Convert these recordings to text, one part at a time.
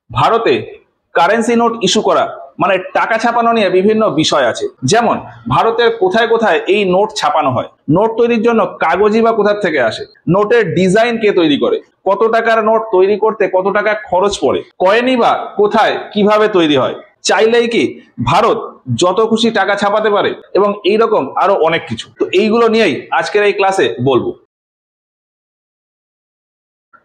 ভারতে currency note issue করা মানে টাকা ছাপানো নিয়ে বিভিন্ন বিষয় আছে। যেমন ভারতের কোথায় কোথায় এই নোট ছাপানো হয়, নোট তৈরির জন্য কাগজই বা কোথা থেকে আসে, নোটের ডিজাইন কে তৈরি করে, কত টাকার নোট তৈরি করতে কত টাকা খরচ পড়ে, কয়েনই বা কোথায় কিভাবে তৈরি হয়, চাইলেই কি ভারত যত খুশি টাকা ছাপাতে পারে, এবং এইরকম আরো অনেক কিছু। তো এইগুলো নিয়েই আজকের এই ক্লাসে বলবো।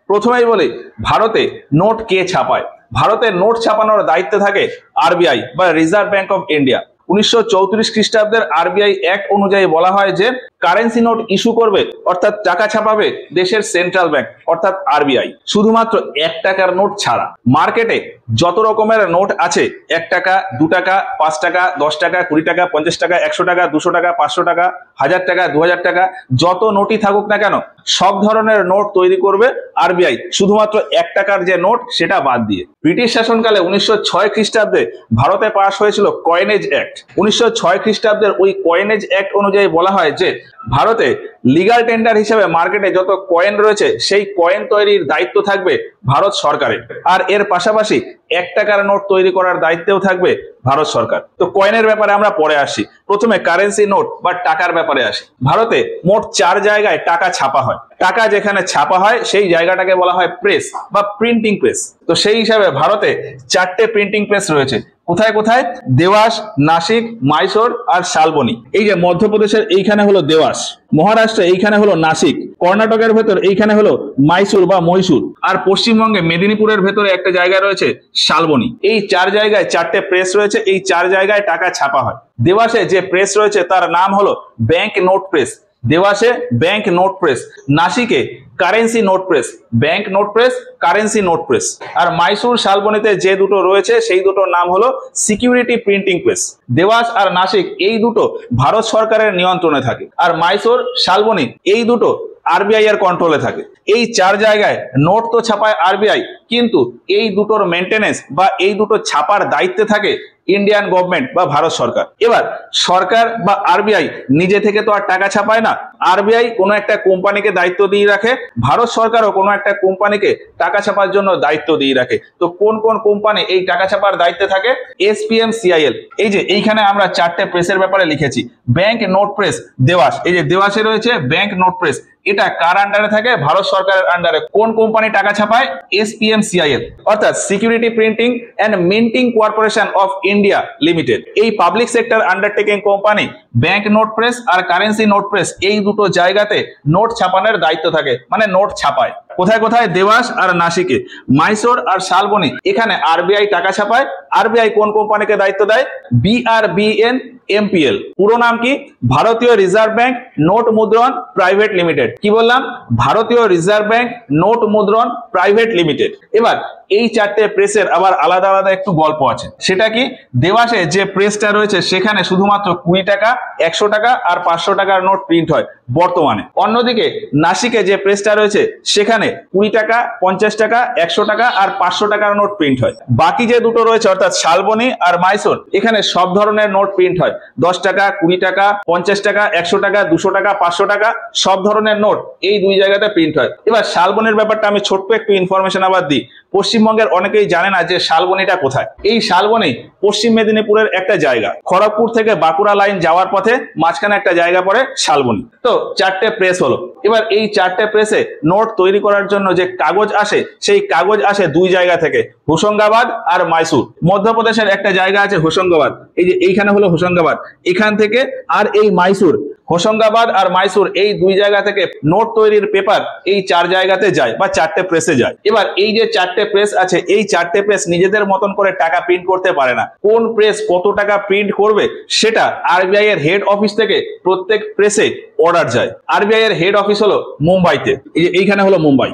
প্রথমেই বলি, ভারতে নোট কে ছাপায়। ভারতে নোট ছাপানোর দায়িত্বে থাকে আরবিআই বা রিজার্ভ ব্যাংক অফ ইন্ডিয়া। 1934 খ্রিস্টাব্দের আরবিআই অ্যাক্ট অনুযায়ী বলা হয় যে কারেন্সি নোট ইস্যু করবে অর্থাৎ টাকা ছাপাবে দেশের সেন্ট্রাল ব্যাংক অর্থাৎ আরবিআই, শুধুমাত্র 1 টাকার নোট ছাড়া। মার্কেটে যত রকমের নোট আছে, 1 টাকা, 2 টাকা, 5 টাকা, 10 টাকা, 20 টাকা, 50 টাকা, 100 টাকা, 200 টাকা, 500 টাকা, 1000 টাকা, 2000 টাকা, যত নোটই থাকুক না কেন সব ধরনের নোট তৈরি করবে আরবিআই, শুধুমাত্র 1 টাকার যে নোট সেটা বাদ দিয়ে। ব্রিটিশ শাসনকালে 1906 খ্রিস্টাব্দে ভারতে পাশ হয়েছিল কয়েনেজ অ্যাক্ট। 1906 খ্রিস্টাব্দের ওই কয়েনেজ অ্যাক্ট অনুযায়ী বলা হয় যে ভারতে লিগাল টেন্ডার হিসেবে মার্কেটে যত কয়েন রয়েছে সেই কয়েন তৈরির দায়িত্ব থাকবে ভারত সরকারের, আর এর পাশাপাশি 1 টাকার নোট তৈরি করার দায়িত্বও থাকবে ভারত সরকার। তো কয়েনের ব্যাপারে আমরা পরে আসি, প্রথমে কারেন্সি নোট বা টাকার ব্যাপারে আসি। ভারতে মোট 4 জায়গায় টাকা ছাপা হয়। টাকা যেখানে ছাপা হয় সেই জায়গাটাকে বলা হয় প্রেস বা প্রিন্টিং প্রেস। তো সেই হিসাবে ভারতে 4টে প্রিন্টিং প্রেস রয়েছে। কোথায় কোথায়? দেওয়াস, নাসিক, মাইসোর আর শালবনী। এই যে মধ্যপ্রদেশের এইখানে হলো দেওয়াস, মহারাষ্ট্রে এইখানে হলো নাসিক, কর্ণাটকের ভেতর এইখানে হলো মাইসুর বা মহীশূর, আর পশ্চিমবঙ্গে মেদিনীপুরের ভেতরে একটা জায়গা রয়েছে শালবনী। এই 4 জায়গায় 4টে প্রেস রয়েছে। এই 4 জায়গায় টাকা ছাপা হয়। দেওয়াসে যে প্রেস রয়েছে তার নাম হলো ব্যাংক নোট প্রেস, দেওয়াসে ব্যাংক নোট প্রেস। নাসিকে currency note press, bank note press, currency note press. আর মাইসুর, শালবনীতে যে দুটো রয়েছে সেই দুটোর নাম হলো সিকিউরিটি প্রিন্টিং প্রেস। দেওয়াস আর নাসিক এই দুটো ভারত সরকারের নিয়ন্ত্রণে থাকে, আর মাইসোর, শালবনী এই দুটো আরবিআই এর কন্ট্রোলে থাকে। এই 4 জায়গায় নোট তো ছাপায় আরবিআই, কিন্তু এই দুটোর মেনটেনেন্স বা এই দুটো ছাপার দায়িত্বে থাকে ইন্ডিয়ান গভর্নমেন্ট বা ভারত সরকার। এবার সরকার বা আরবিআই নিজে থেকে তো আর টাকা ছাপায় না, আরবিআই কোনো একটা কোম্পানিকে দায়িত্ব দিয়ে রাখে, ভারত সরকারও কোনো একটা কোম্পানিকে টাকা ছাপার জন্য দায়িত্ব দিয়ে রাখে। তো কোন কোন কোম্পানি এই টাকা ছাপার দায়িত্বে থাকে? SPM, CIL. এই যে এইখানে আমরা 4টে প্রেসের ব্যাপারে লিখেছি। ব্যাংক নোট প্রেস দেওয়াস, এই যে দেওয়াসে রয়েছে ব্যাংক নোট প্রেস, এটা কার আন্ডারে থাকে? ভারত সরকারের আন্ডারে। কোন কোম্পানি টাকা ছাপায়? এসপিএম, সিআইএল, অর্থাৎ security printing and minting corporation of India limited. এই public sector undertaking company bank note press আর কারেন্সি নোট প্রেস এই দুটো জায়গাতে নোট ছাপানোর দায়িত্ব থাকে, মানে নোট ছাপায়। কোথায় কোথায়? দেওয়াস আর নাসিকে। মাইসোর আর শালবনী এখানে আরবিআই টাকা ছাপায়। আরবিআই কোন কোম্পানিকে দায়িত্ব দেয়? বিআরবিএন এমপিএল। পুরো নাম কি? ভারতীয় রিজার্ভ ব্যাংক নোট মুদ্রণ প্রাইভেট লিমিটেড। কি বললাম? ভারতীয় রিজার্ভ ব্যাংক নোট মুদ্রণ প্রাইভেট লিমিটেড। এবার এই 4টে প্রেসের আবার আলাদা আলাদা একটু গল্প আছে। সেটা কি? দেওয়াসে যে প্রেসটা রয়েছে সেখানে শুধুমাত্র 20 টাকা, 100 টাকা আর 500 টাকার নোট প্রিন্ট হয় বর্তমানে। অন্যদিকে নাসিকে যে প্রেসটা রয়েছে সেখানে 20 টাকা, 50 টাকা, 100 টাকা আর 500 টাকার নোট প্রিন্ট হয়। বাকি যে দুটো রয়েছে অর্থাৎ শালবনী আর মাইসোর, এখানে সব ধরনের নোট প্রিন্ট হয়। 10 টাকা, 20 টাকা, 50 টাকা, 100 টাকা, 200 টাকা, 500 টাকা, সব ধরনের নোট এই 2 জায়গাতে প্রিন্ট হয়। এবার শালবনীর ব্যাপারটা আমি ছোট্ট একটু ইনফরমেশন আবার দিই। পশ্চিমবঙ্গের অনেকেই জানে না যে শালবনীটা কোথায়। এই শালবনী পশ্চিম মেদিনীপুরের একটা জায়গা। খড়গপুর থেকে বাঁকুড়া লাইন যাওয়ার পথে মাঝখানে একটা জায়গা পড়ে শালবনী। তো 4টে প্রেস হলো। এবার এই 4টে প্রেসে নোট তৈরি করার জন্য যে কাগজ আসে সেই কাগজ আসে 2 জায়গা থেকে, হোশঙ্গাবাদ আর মাইসুর। মধ্যপ্রদেশের একটা জায়গা আছে হোশঙ্গাবাদ, এই যে এইখানে হলো হোশঙ্গাবাদ, এখান থেকে। আর এই মাইসুর, হোশঙ্গাবাদ আর মাইসুর এই 2 জায়গা থেকে নোট তৈরির পেপার এই 4 জায়গাতে যায় বা 4টে প্রেসে যায়। এবার এই যে 4টে প্রেস আছে এই 4টে প্রেস নিজেদের মতন করে টাকা প্রিন্ট করতে পারে না। কোন প্রেস কত টাকা প্রিন্ট করবে সেটা আরবিআই এর হেড অফিস থেকে প্রত্যেক প্রেসে অর্ডার যায়। আরবিআই এর হেড অফিস হলো মুম্বাইতে, এই যে এইখানে হলো মুম্বাই।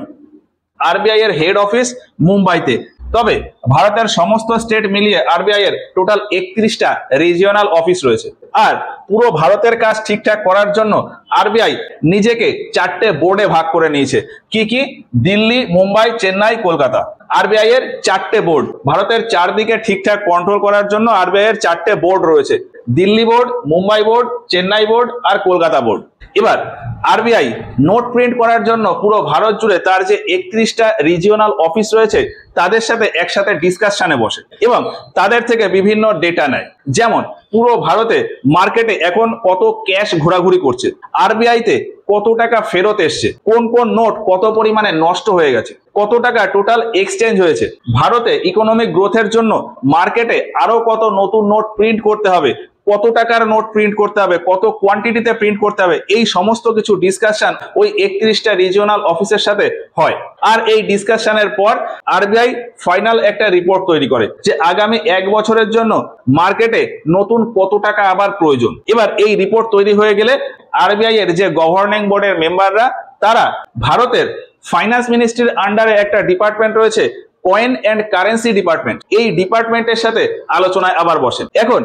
আরবিআই এর হেড অফিস মুম্বাইতে। তবে ভারতের সমস্ত স্টেট মিলিয়ে আরবিআই এর টোটাল 31টা রিজিওনাল অফিস রয়েছে। আর পুরো ভারতের কাজ ঠিকঠাক করার জন্য আরবিআই নিজেকে 4টে বোর্ডে ভাগ করে নিয়েছে। কি কি? দিল্লি, মুম্বাই, চেন্নাই, কলকাতা। আরবিআই এর 4টে বোর্ড। ভারতের চারদিকে ঠিকঠাক কন্ট্রোল করার জন্য আরবিআই এর 4টে বোর্ড রয়েছে। Delhi board, Mumbai board, Chennai board আর কলকাতা বোর্ড। এবার আরবিআই নোট প্রিন্ট করার জন্য পুরো ভারত জুড়ে তার যে 31টা রিজিওনাল অফিস রয়েছে তাদের সাথে একসাথে ডিসকাশনে বসে এবং তাদের থেকে বিভিন্ন ডেটা নেয়। যেমন পুরো ভারতে মার্কেটে এখন কত ক্যাশ ঘোরাঘুরি করছে, আরবিআই তে কত টাকা ফেরত এসছে, কোন কোন নোট কত পরিমাণে নষ্ট হয়ে গেছে, কত টাকা টোটাল এক্সচেঞ্জ হয়েছে, ভারতে ইকোনমিক গ্রোথের জন্য মার্কেটে আরো কত নতুন নোট প্রিন্ট করতে হবে, কত টাকার নোট প্রিন্ট করতে হবে, কত কোয়ান্টিটিতে প্রিন্ট করতে হবে, এই সমস্ত কিছু ডিসকাশন ওই 31টা রিজিওনাল অফিসের সাথে হয়। আর এই ডিসকাশনের পর আরবিআই ফাইনাল একটা রিপোর্ট তৈরি করে যে আগামী 1 বছরের জন্য মার্কেটে নতুন কত টাকা আবার প্রয়োজন। এবার এই রিপোর্ট তৈরি হয়ে গেলে আরবিআই এর যে গভর্নিং বোর্ডের মেম্বাররা তারা ভারতের ফাইন্যান্স মিনিস্ট্রির আন্ডারে একটা ডিপার্টমেন্ট রয়েছে কয়েন এন্ড কারেন্সি ডিপার্টমেন্ট, এই ডিপার্টমেন্টের সাথে আলোচনায় আবার বসেন। এখন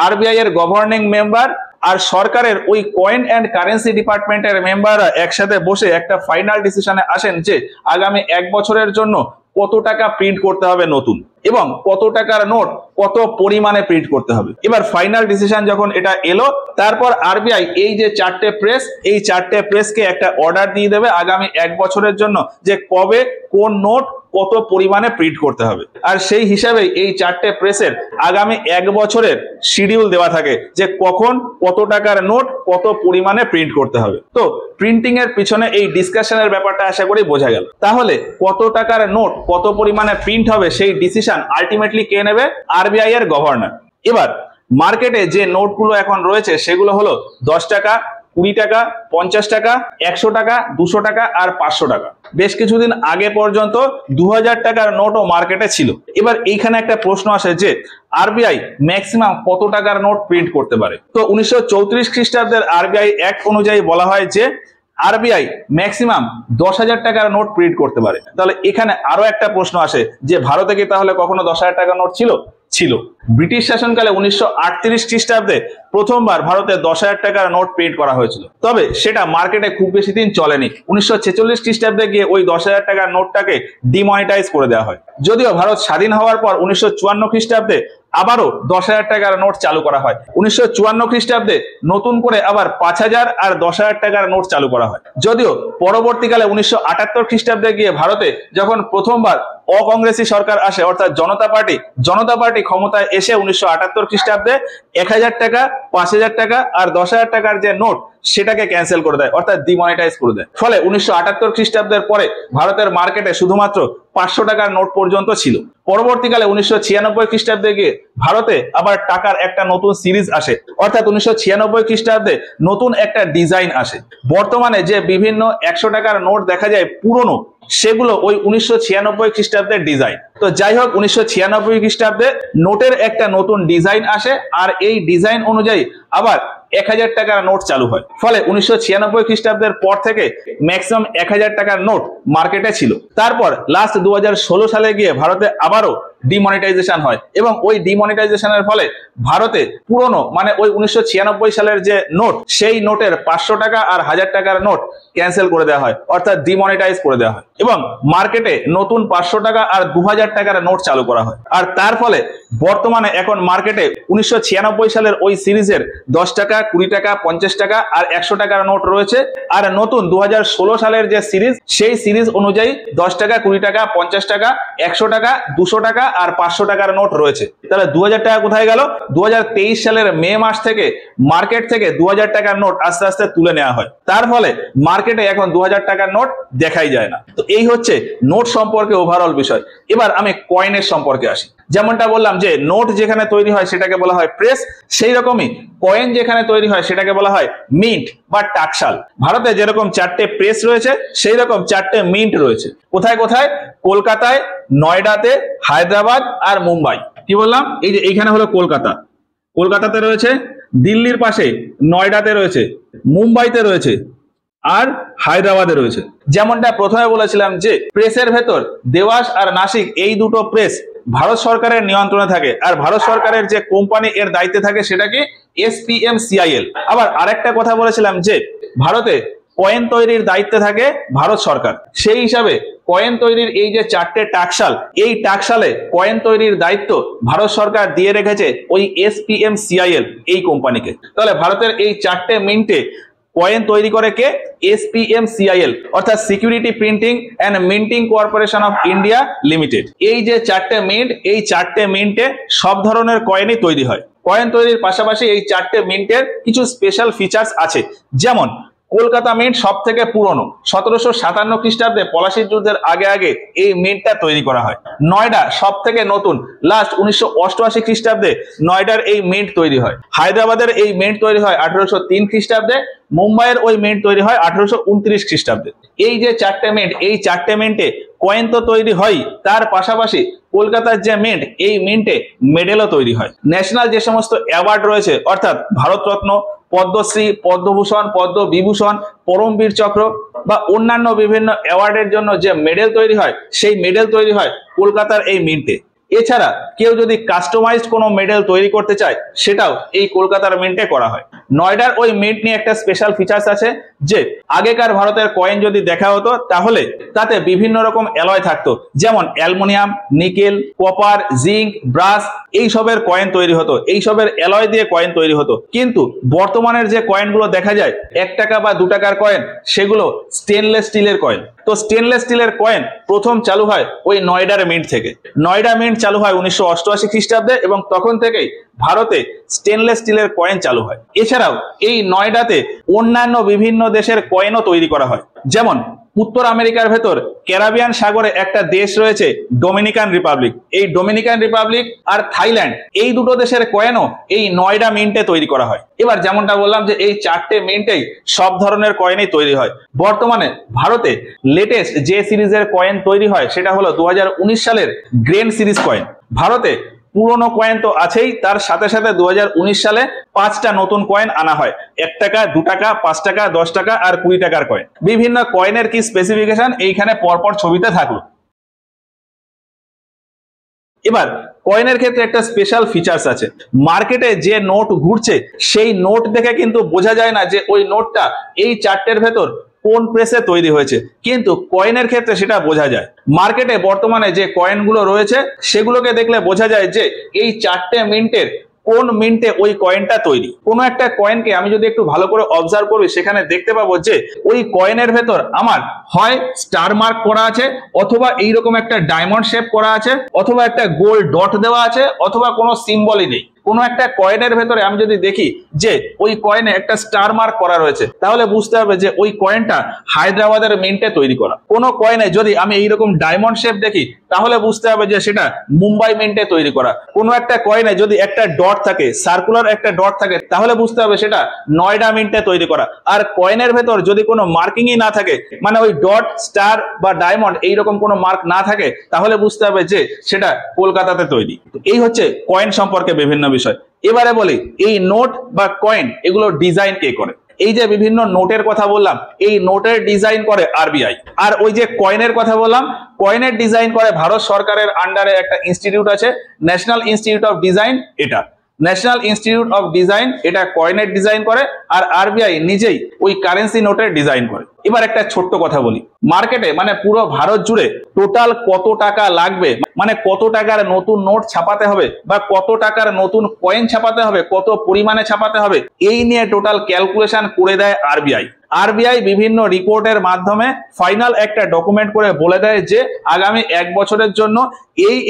আরবিআই এর গভর্নিং মেম্বার আর সরকারের ওই কয়েন এন্ড কারেন্সি ডিপার্টমেন্টের মেম্বাররা একসাথে বসে একটা ফাইনাল ডিসিশনে আসেন যে আগামী 1 বছরের জন্য কত টাকা প্রিন্ট করতে হবে নতুন এবং কত টাকার নোট কত পরিমাণে প্রিন্ট করতে হবে। এবার ফাইনাল ডিসিশন যখন এটা এলো তারপর আরবিআই এই যে 4টে প্রেস, এই 4টে প্রেসকে একটা অর্ডার দিয়ে দেবে আগামী 1 বছরের জন্য যে কবে কোন নোট কত পরিমাণে প্রিন্ট করতে হবে। আর সেই হিসাবে এই 4টে প্রেসের আগামী 1 বছরের শিডিউল দেওয়া থাকে যে কখন কত টাকার নোট কত পরিমাণে প্রিন্ট করতে হবে। তো প্রিন্টিং এর পিছনে এই ডিসকাশনের ব্যাপারটা আশা করি বোঝা গেল। তাহলে কত টাকার নোট কত পরিমাণে প্রিন্ট হবে সেই ডিসিশন আলটিমেটলি কে নেবে? আরবিআই এর গভর্নর। এবার মার্কেটে যে নোটগুলো এখন রয়েছে সেগুলো হলো 10 টাকা, 20 টাকা, 50 টাকা, 100 টাকা, 200 টাকা আর 500 টাকা। বেশ কিছুদিন আগে পর্যন্ত 2000 টাকার নোটও মার্কেটে ছিল। এবার এইখানে একটা প্রশ্ন আসে যে আরবিআই ম্যাক্সিমাম কত টাকার নোট প্রিন্ট করতে পারে। তো 1934 খ্রিস্টাব্দের আরবিআই অ্যাক্ট অনুযায়ী বলা হয় যে আরবিআই ম্যাক্সিমাম 10,000 টাকার নোট প্রিন্ট করতে পারে। তাহলে এখানে আরো একটা প্রশ্ন আসে যে ভারতে কি তাহলে কখনো 10,000 টাকার নোট ছিল? ছিল। ব্রিটিশ শাসনকালে 1938 খ্রিস্টাব্দে প্রথমবার ভারতে 10,000 টাকার নোট প্রিন্ট করা হয়েছিল, তবে সেটা মার্কেটে খুব বেশি দিন চলেনি। 1946 খ্রিস্টাব্দে গিয়ে ওই 10,000 টাকার নোটটাকে ডিমনিটাইজ করে দেওয়া হয়। যদিও ভারত স্বাধীন হওয়ার পর 1954 খ্রিস্টাব্দে আবারও 10,000 টাকার নোট চালু করা হয়। 1954 খ্রিস্টাব্দে নতুন করে আবার 5,000 আর 10,000 টাকার নোট চালু করা হয়। যদিও পরবর্তীকালে 1978 খ্রিস্টাব্দে গিয়ে ভারতে যখন প্রথমবার অকংগ্রেসি সরকার আসে অর্থাৎ জনতা পার্টি ক্ষমতায় এসে 1978 খ্রিস্টাব্দে 1,000 টাকা, 5,000 টাকা আর 10,000 টাকার যে নোট সেটাকে ক্যান্সেল করে দেয় অর্থাৎ ডিমনিটাইজ করে দেয়। ফলে 1978 খ্রিস্টাব্দের পরে ভারতের মার্কেটে শুধুমাত্র 500 টাকার নোট পর্যন্ত ছিল। পরবর্তীকালে 1996 খ্রিস্টাব্দে গিয়ে ভারতে আবার টাকার একটা নতুন সিরিজ আসে অর্থাৎ 1996 খ্রিস্টাব্দে নতুন একটা ডিজাইন আসে। বর্তমানে যে বিভিন্ন 100 টাকার নোট দেখা যায় পুরনো, সেগুলো ওই 1996 খ্রিস্টাব্দের ডিজাইন। তো যাই হোক 1996 খ্রিস্টাব্দে নোটের একটা নতুন ডিজাইন আসে আর এই ডিজাইন অনুযায়ী আবার 1,000 টাকার নোট চালু হয়। ফলে 1996 খ্রিস্টাব্দের পর থেকে ম্যাক্সিমাম 1,000 টাকার নোট মার্কেটে ছিল। তারপর লাস্ট 2016 সালে গিয়ে ভারতে আবারও ডিমনিটাইজেশন হয় এবং ওই ডিমনিটাইজেশনের ফলে ভারতে পুরনো মানে ওই 1996 সালের যে নোট সেই নোটের 500 টাকা আর 1,000 টাকার নোট ক্যান্সেল করে দেওয়া হয় অর্থাৎ ডিমনিটাইজ করে দেওয়া হয় এবং মার্কেটে নতুন 500 টাকা আর 2,000 টাকার নোট চালু করা হয়। আর তার ফলে বর্তমানে এখন মার্কেটে 1996 সালের ওই সিরিজের 10 টাকা, 20 টাকা, 50 টাকা আর 100 টাকার নোট রয়েছে। আর নতুন 2016 সালের যে সিরিজ সেই সিরিজ অনুযায়ী 10 টাকা, 20 টাকা, 50 টাকা, 100 টাকা, 200 টাকা আর 500 টাকার নোট রয়েছে। তাহলে 2,000 টাকা কোথায় গেল? 2023 সালের মে মাস থেকে মার্কেট থেকে 2,000 টাকার নোট আস্তে আস্তে তুলে নেওয়া হয়। তার ফলে মার্কেটে এখন 2,000 টাকার নোট দেখাই যায় না। তো এই হচ্ছে নোট সম্পর্কে ওভারঅল বিষয়। এবার আমি কয়েনের সম্পর্কে আসি। যেমনটা বললাম যে নোট যেখানে তৈরি হয় সেটাকে বলা হয় প্রেস, সেই রকমই কয়েন যেখানে তৈরি হয় সেটাকে বলা হয় মিন্ট বা টাকশাল। ভারতে যেরকম 4টে প্রেস রয়েছে সেই রকম 4টে মিন্ট রয়েছে। কোথায় কোথায়? কলকাতায়, নয়ডাতে, হায়দ্রাবাদ আর মুম্বাই। কি বললাম? এই যে এইখানে হলো কলকাতাতে রয়েছে, দিল্লির পাশে নয়ডাতে রয়েছে, মুম্বাইতে রয়েছে আর হায়দ্রাবাদে রয়েছে। যেমনটা প্রথমে বলেছিলাম যে প্রেসের ভেতর দেওয়াস আর নাসিক এই দুটো প্রেস ভারত সরকারের নিয়ন্ত্রণে থাকে আর ভারত সরকারের যে কোম্পানি এর দায়িত্বে থাকে সেটা কি? SPMCIL। আবার আরেকটা কথা বলেছিলাম যে ভারতে কয়েন তৈরির দায়িত্বে থাকে ভারত সরকার। সেই হিসাবে কয়েন তৈরির এই যে 4টে টাকশাল, এই টাকশালে কয়েন তৈরির দায়িত্ব ভারত সরকার দিয়ে রেখেছে ওই SPMCIL এই কোম্পানিকে। তাহলে ভারতের এই 4টে মিন্টে কয়েন তৈরি করে কে? SPMCIL অর্থাৎ security printing and minting corporation of India limited. এই যে চারটে মিন্ট, এই চারটে মিন্টে সব ধরনের কয়েনই তৈরি হয়। কয়েন তৈরির পাশাপাশি এই চারটে মিন্টের কিছু স্পেশাল ফিচার্স আছে, যেমন কলকাতা মিন্ট সব থেকে পুরনো, 1757 খ্রিস্টাব্দে পলাশির যুদ্ধের আগে আগে এই মিন্টটা তৈরি করা হয়। নয়ডা সব থেকে নতুন, লাস্ট 1988 খ্রিস্টাব্দে নয়ডার এই মিন্ট তৈরি হয়। হায়দ্রাবাদের এই মিন্ট তৈরি হয় 1803 খ্রিস্টাব্দে। মুম্বাইয়ের ওই মিন্ট তৈরি হয় 1829 খ্রিস্টাব্দে। এই যে চারটে মিন্ট, এই চারটে মিন্টে কয়েন তো তৈরি হয়, তার পাশাপাশি কলকাতার যে মিন্ট, এই মিন্টে মেডেলও তৈরি হয়। ন্যাশনাল যে সমস্ত অ্যাওয়ার্ড রয়েছে, অর্থাৎ ভারতরত্ন, পদ্মশ্রী, পদ্মভূষণ, পদ্মবিভূষণ, পরমবীর চক্র বা অন্যান্য বিভিন্ন অ্যাওয়ার্ডের জন্য যে মেডেল তৈরি হয়, সেই মেডেল তৈরি হয় কলকাতার এই মিন্টে। এছাড়া কেউ যদি কাস্টমাইজড কোনো মেডেল তৈরি করতে চায়, সেটাও এই কলকাতার মিন্টে করা হয়। নয়ডার ওই মিন্ট নিয়ে একটা স্পেশাল ফিচার্স আছে যে আগেকার ভারতের কয়েন যদি দেখা হতো তাহলে তাতে বিভিন্ন রকম অ্যালয় থাকতো, যেমন aluminium, nickel, copper, zinc, brass, এইসবের কয়েন তৈরি হতো, এইসবের অ্যালয় দিয়ে কয়েন তৈরি হতো। কিন্তু বর্তমানের যে কয়েনগুলো দেখা যায় 1 টাকা বা 2 টাকার কয়েন, সেগুলো স্টেনলেস স্টিলের কয়েন। তো স্টেনলেস স্টিলের কয়েন প্রথম চালু হয় ওই নয়ডার মিন্ট থেকে। নয়ডা মিন্ট চালু হয় 1988 খ্রিস্টাব্দে এবং তখন থেকেই ভারতে স্টেনলেস স্টিলের কয়েন চালু হয়। এছাড়াও এই নয়ডাতে অন্যান্য বিভিন্ন দেশের কয়েনও তৈরি করা হয়, যেমন উত্তর আমেরিকার ভেতর ক্যারিবিয়ান সাগরে একটা দেশ রয়েছে ডোমিনিকান রিপাবলিক। এই ডোমিনিকান রিপাবলিক আর থাইল্যান্ড, এই দুটো দেশের কয়েনও এই নয়ডা মিন্টে তৈরি করা হয়। এবার যেমনটা বললাম যে এই চারটে মিন্টেই সব ধরনের কয়েনই তৈরি হয়। বর্তমানে ভারতে লেটেস্ট যে সিরিজের কয়েন তৈরি হয় সেটা হলো 2019 সালের গ্রেন সিরিজ কয়েন। ভারতে পুরনো কয়েন তো আছেই, তার সাথে সাথে 2019 সালে 5টা নতুন কয়েন আনা হয়। 1 টাকা, 2 টাকা, 5 টাকা, 10 টাকা আর 20 টাকার কয়েন। বিভিন্ন কয়েনের কি স্পেসিফিকেশন এইখানে পরপর ছবিতে থাকলো। এবার কয়েনের ক্ষেত্রে একটা স্পেশাল ফিচার্স আছে। মার্কেটে যে নোট ঘুরছে, সেই নোট দেখে কিন্তু বোঝা যায় না যে ওই নোটটা এই চারটের ভেতর কোন প্রেসে তৈরি হয়েছে, কিন্তু কয়েনের ক্ষেত্রে সেটা বোঝা যায়। মার্কেটে বর্তমানে যে কয়েনগুলো রয়েছে সেগুলোকে দেখলে বোঝা যায় যে এই চারটে মিন্টের কোন মিন্টে ওই কয়েনটা তৈরি। কোনো একটা কয়েনকে আমি যদি একটু ভালো করে অবজার্ভ করি, সেখানে দেখতে পাবো যে ওই কয়েনের ভেতর আমার হয় স্টার মার্ক করা আছে, অথবা এইরকম একটা ডায়মন্ড শেপ করা আছে, অথবা একটা গোল ডট দেওয়া আছে, অথবা কোনো সিম্বলই নেই। কোনো একটা কয়েনের ভেতরে আমি যদি দেখি যে ওই কয়েনে একটা স্টার মার্ক করা রয়েছে, তাহলে বুঝতে হবে যে ওই কয়েনটা হায়দ্রাবাদের মিন্টে তৈরি করা। কোনো কয়েনে যদি আমি এইরকম ডায়মন্ড শেপ দেখি, তাহলে বুঝতে হবে যে সেটা মুম্বাই মিন্টে তৈরি করা। কোনো একটা কয়েনে যদি একটা ডট থাকে, সার্কুলার একটা ডট থাকে, তাহলে বুঝতে হবে সেটা নয়ডা মিন্টে তৈরি করা। আর কয়েনের ভেতর যদি কোনো মার্কিংই না থাকে, মানে ওই ডট, স্টার বা ডায়মন্ড এইরকম কোনো মার্ক না থাকে, তাহলে বুঝতে হবে যে সেটা কলকাতাতে তৈরি। এই হচ্ছে কয়েন সম্পর্কে বিভিন্ন বিষয়। এবারে বলি এই নোট বা কয়েন এগুলো ডিজাইন কে করে। এই যে বিভিন্ন নোটের কথা বললাম, এই নোটের ডিজাইন করে আরবিআই। আর ওই যে কয়েনের কথা বললাম, কয়েনের ডিজাইন করে ভারত সরকারের আন্ডারে একটা ইনস্টিটিউট আছে, ন্যাশনাল ইনস্টিটিউট অফ ডিজাইন। এটা ন্যাশনাল ইনস্টিটিউট অফ ডিজাইন, এটা কয়েনের ডিজাইন করে, আর আরবিআই নিজেই ওই কারেন্সি নোটের ডিজাইন করে। এবার একটা ছোট্ট কথা বলি, মার্কেটে মানে পুরো ভারত জুড়ে টোটাল কত টাকা লাগবে, মানে কত টাকার নতুন নোট ছাপাতে হবে বা কত টাকার নতুন কয়েন ছাপাতে হবে, কত পরিমাণে ছাপাতে হবে, এই নিয়ে টোটাল ক্যালকুলেশন করে দেয় আরবিআই। আরবিআই বিভিন্ন রিপোর্টের মাধ্যমে ফাইনাল একটা ডকুমেন্ট করে বলে দেয় যে আগামী 1 বছরের জন্য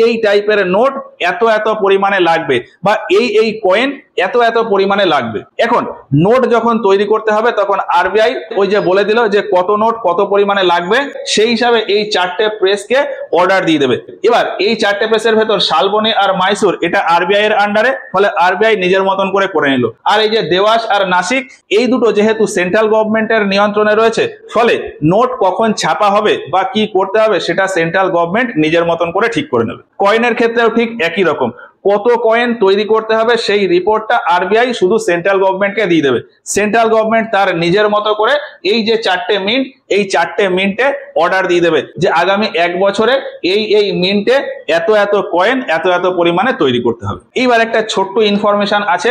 এই টাইপের নোট এত এত পরিমাণে লাগবে, বা এই কয়েন এত এত পরিমাণে লাগবে। এখন নোট যখন তৈরি করতে হবে, তখন আরবিআই ওই যে বলে দিল যে কত নোট কত পরিমাণে লাগবে, সেই হিসাবে এই চারটে প্রেসকে অর্ডার দিয়ে দেবে। এবার এই চারটে প্রেসের ভেতর শালবনী আর মাইসুর, এটা আরবিআই এর আন্ডারে, ফলে আরবিআই নিজের মতন করে নিল। আর এই যে দেওয়াস আর নাসিক, এই দুটো যেহেতু সেন্ট্রাল গভর্নমেন্টের নিয়ন্ত্রণে রয়েছে, ফলে নোট কখন ছাপা হবে বা কি করতে হবে সেটা সেন্ট্রাল গভর্নমেন্ট নিজের মতন করে ঠিক করে নেবে। কয়েনের ক্ষেত্রেও ঠিক একই রকম, কত কয়েন তৈরি করতে হবে সেই রিপোর্টটা আরবিআই শুধু সেন্ট্রাল গভর্নমেন্টকে দিয়ে দেবে। সেন্ট্রাল গভর্নমেন্ট তার নিজের মতো করে এই যে চারটে মিন্ট, এই চারটে মিন্টে অর্ডার দিয়ে দেবে যে আগামী 1 বছরে এই মিন্টে এত এত কয়েন এত এত পরিমাণে তৈরি করতে হবে। এইবার একটা ছোট্ট ইনফরমেশন আছে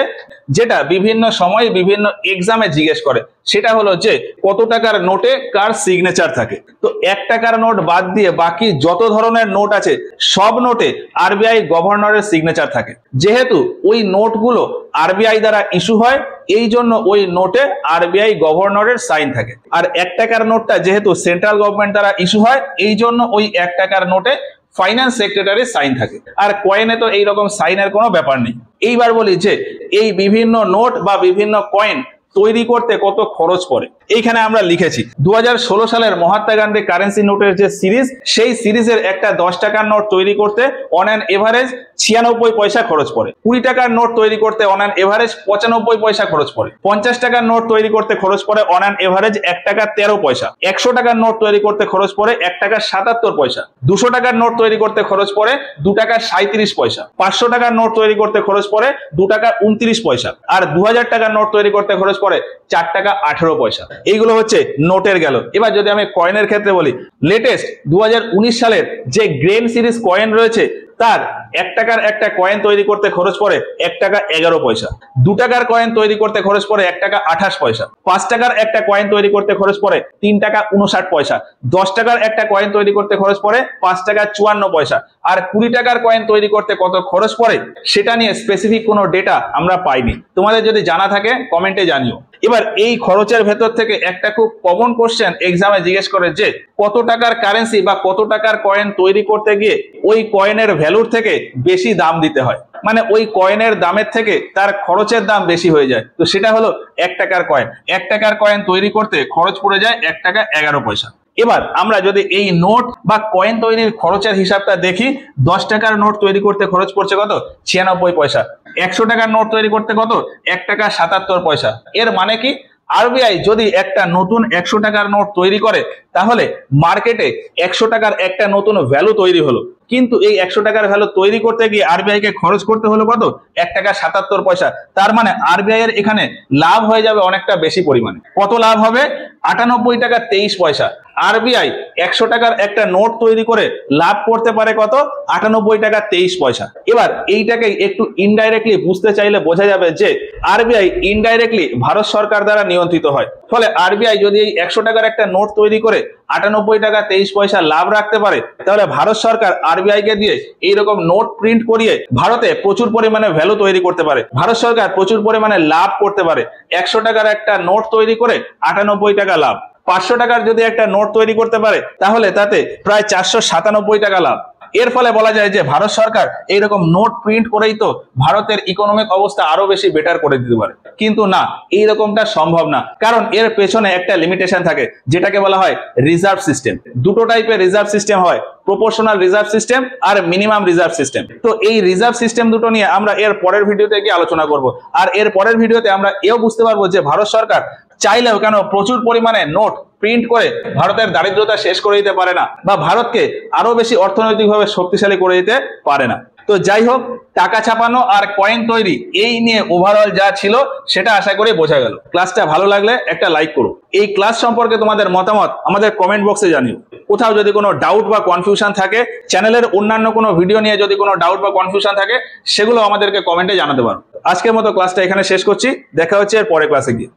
যেটা বিভিন্ন সময় বিভিন্ন এক্সামে জিজ্ঞেস করে, সেটা হলো যে কত টাকার নোটে কার সিগনেচার থাকে। তো 1 টাকার নোট বাদ দিয়ে বাকি যত ধরনের নোট আছে সব নোটে আরবিআই গভর্নরের সিগনেচার থাকে। যেহেতু ওই নোটগুলো আরবিআই দ্বারা ইস্যু হয়, এই জন্য ওই নোটে আরবিআই গভর্নরের সাইন থাকে। আর 1 টাকার নোটটা যেহেতু সেন্ট্রাল গভর্নমেন্ট দ্বারা ইস্যু হয়, এই জন্য ওই 1 টাকার নোটে ফাইন্যান্স সেক্রেটারির সাইন থাকে। আর কয়েনে তো এইরকম সাইনের কোনো ব্যাপার নেই। এইবার বলি যে এই বিভিন্ন নোট বা বিভিন্ন কয়েন তৈরি করতে কত খরচ পড়ে। এইখানে আমরা লিখেছি 2016 সালের মহাত্মা গান্ধী কারেন্সি নোটের যে সিরিজ, সেই সিরিজের একটা 10 টাকার নোট তৈরি করতে অন অ্যান এভারেজ 96 পয়সা খরচ পড়ে। 20 টাকার নোট তৈরি করতে অন অ্যান এভারেজ 95 পয়সা খরচ পড়ে। 50 টাকার নোট তৈরি করতে খরচ পড়ে অন অ্যান এভারেজ 1 টাকা 13 পয়সা। 100 টাকার নোট তৈরি করতে খরচ পড়ে 1 টাকা 77 পয়সা। 200 টাকার নোট তৈরি করতে খরচ পড়ে 2 টাকা 37 পয়সা। 500 টাকার নোট তৈরি করতে খরচ পড়ে 2 টাকা 29 পয়সা। আর 2000 টাকার নোট তৈরি করতে খরচ পড়ে 4 টাকা 18 পয়সা। এইগুলো হচ্ছে নোটের গেল। এবার যদি আমি কয়েনের ক্ষেত্রে বলি, লেটেস্ট 2019 সালের যে গ্রেন সিরিজ কয়েন রয়েছে, তার 1 টাকার একটা কয়েন তৈরি করতে খরচ পড়ে 1 টাকা 11 পয়সা। 2 টাকার কয়েন তৈরি করতে খরচ পড়ে 1 টাকা 28 পয়সা। 5 টাকার একটা কয়েন তৈরি করতে খরচ পড়ে 3 টাকা 59 পয়সা। 10 টাকার একটা কয়েন তৈরি করতে খরচ পড়ে 5 টাকা 54 পয়সা। আর 20 টাকার কয়েন তৈরি করতে কত খরচ পড়ে সেটা নিয়ে স্পেসিফিক কোনো ডেটা আমরা পাইনি। তোমাদের যদি জানা থাকে কমেন্টে জানিও। এবার এই খরচের ভেতর থেকে একটা খুব কমন কোশ্চেন এক্সামে জিজ্ঞেস করে যে কত টাকার কারেন্সি বা কত টাকার কয়েন তৈরি করতে গিয়ে ওই কয়েনের ভ্যালুর থেকে বেশি দাম দিতে হয়, মানে ওই কয়েনের দামের থেকে তার খরচের দাম বেশি হয়ে যায়। তো সেটা হলো 1 টাকার কয়েন। 1 টাকার কয়েন তৈরি করতে খরচ পড়ে যায় 1 টাকা 11 পয়সা। এবার আমরা যদি এই নোট বা কয়েন তৈরির খরচের হিসাবটা দেখি, 10 টাকার নোট তৈরি করতে খরচ পড়ছে কত 96 পয়সা। 100 টাকার নোট তৈরি করতে কত 1 টাকা 77 পয়সা। এর মানে কি, আরবিআই যদি একটা নতুন 100 টাকার নোট তৈরি করে, তাহলে মার্কেটে 100 টাকার একটা নতুন ভ্যালু তৈরি হলো। কিন্তু এই 100 টাকার ভ্যালু তৈরি করতে গিয়ে আরবিআই কে খরচ করতে হলো কত 1 টাকা 77 পয়সা। তার মানে আরবিআই এর এখানে লাভ হয়ে যাবে অনেকটা বেশি পরিমাণে। কত লাভ হবে? 98 টাকা 23 পয়সা। আরবিআই 100 টাকার একটা নোট তৈরি করে লাভ করতে পারে কত 98 টাকা 23 পয়সা। এবার এইটাকে একটু ইনডাইরেক্টলি বুঝতে চাইলে বোঝা যাবে যে আরবিআই ইনডাইরেক্টলি ভারত সরকার দ্বারা নিয়ন্ত্রিত হয়। ফলে আরবিআই যদি এই 100 টাকার একটা নোট তৈরি করে 98 টাকা 23 পয়সা লাভ রাখতে পারে, তাহলে ভারত সরকার আরবিআই কে দিয়ে এইরকম নোট প্রিন্ট করিয়ে ভারতে প্রচুর পরিমাণে ভ্যালু তৈরি করতে পারে। ভারত সরকার প্রচুর পরিমাণে লাভ করতে পারে। 100 টাকার একটা নোট তৈরি করে 98 টাকা লাভ। 500 টাকার যদি একটা নোট তৈরি করতে পারে, তাহলে তাতে প্রায় 497 টাকা লাভ। এর ফলে বলা যায় যে ভারত সরকার এইরকম নোট প্রিন্ট করেই তো ভারতের ইকোনমিক অবস্থা আরো বেশি বেটার করে দিতে পারে। কিন্তু না, এইরকমটা সম্ভব না, কারণ এর পেছনে একটা লিমিটেশন থাকে, যেটাকে বলা হয় রিজার্ভ সিস্টেম। দুটো টাইপের রিজার্ভ সিস্টেম হয়, প্রপোর্শনাল রিজার্ভ সিস্টেম আর মিনিমাম রিজার্ভ সিস্টেম। তো এই রিজার্ভ সিস্টেম দুটো নিয়ে আমরা এর পরের ভিডিওতে গিয়ে আলোচনা করব। আর এর পরের ভিডিওতে আমরা এও বুঝতে পারবো যে ভারত সরকার চাইলেও কেন প্রচুর পরিমাণে নোট প্রিন্ট করে ভারতের দারিদ্রতা শেষ করে দিতে পারে না, বা ভারতকে আরো বেশি অর্থনৈতিকভাবে শক্তিশালী করে দিতে পারে না। তো যাই হোক, টাকা ছাপানো আর কয়েন তৈরি এই নিয়ে ওভারঅল যা ছিল সেটা আশা করি বোঝা গেল। ক্লাসটা ভালো লাগলে একটা লাইক করো। এই ক্লাস সম্পর্কে তোমাদের মতামত আমাদের কমেন্ট বক্সে জানিও। কোথাও যদি কোনো ডাউট বা কনফিউশন থাকে, চ্যানেলের অন্যান্য কোনো ভিডিও নিয়ে যদি কোনো ডাউট বা কনফিউশন থাকে, সেগুলো আমাদেরকে কমেন্টে জানাতে পারো। আজকের মতো ক্লাসটা এখানে শেষ করছি। দেখা হচ্ছে এর পরের ক্লাসে গিয়ে।